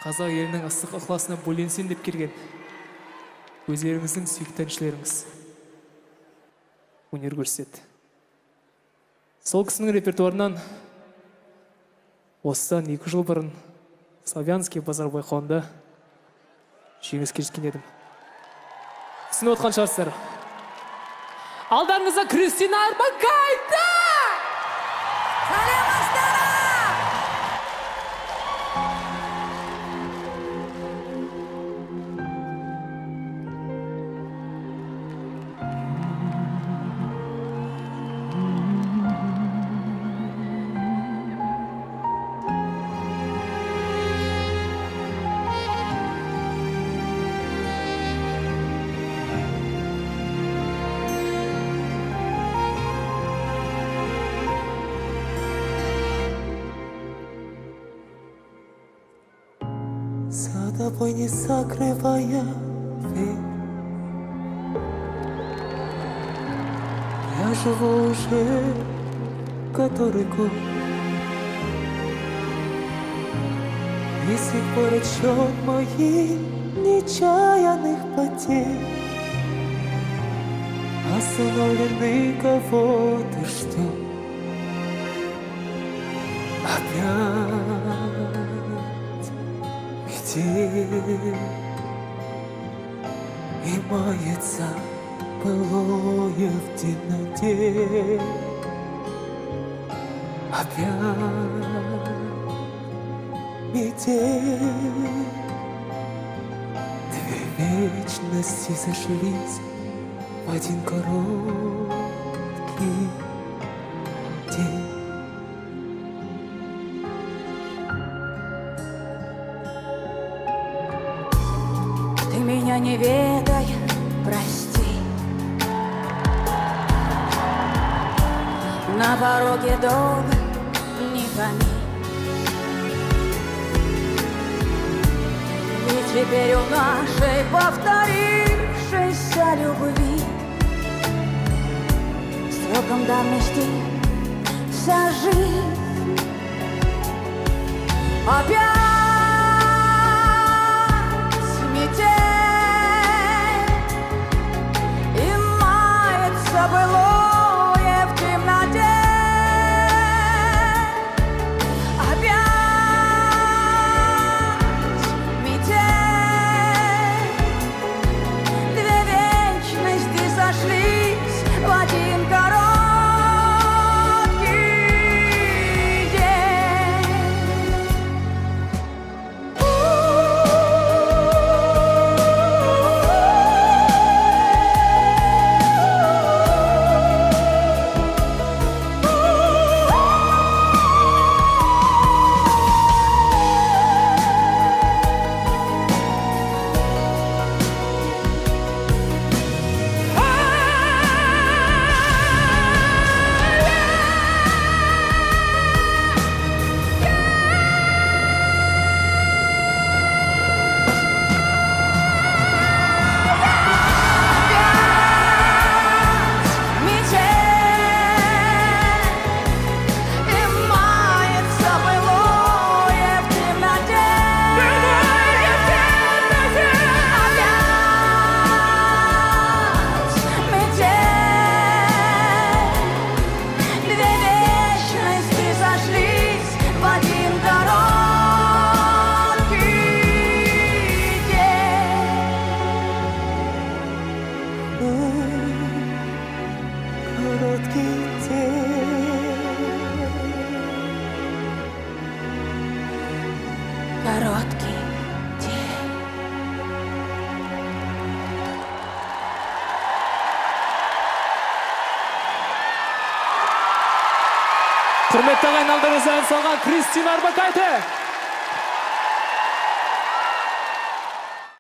қазақ елінің ыстық ықыласына бөленсем деп келген өздеріңіздің сүйікті әншілеріңіз өнер көрсетеді. Сол кісінің репертуарынан осыдан 2 жыл бұрын Славянский базар байқауында жеңіске жеткен едім. Түсініп отқан шығарсыздар. Алдарыңызда Кристина Орбакайте! За тобой не закрывая дверь, я живу уже который год, и с тех пор отсчет моих нечаянных потерь остановленный кого-то ждет опять. И мается былое в темноте опять метель. Две вечности сошлись в один короткий день. Ты меня не ведай, прости. На пороге дома не томи. Ведь теперь у нашей повторившейся любви сроком давности вся жизнь опять. Былое в темноте опять метель. Две вечности сошлись в один короткий короткий день. Құрметті ағайын, алдарыңызда ән салған Кристина Орбакайте!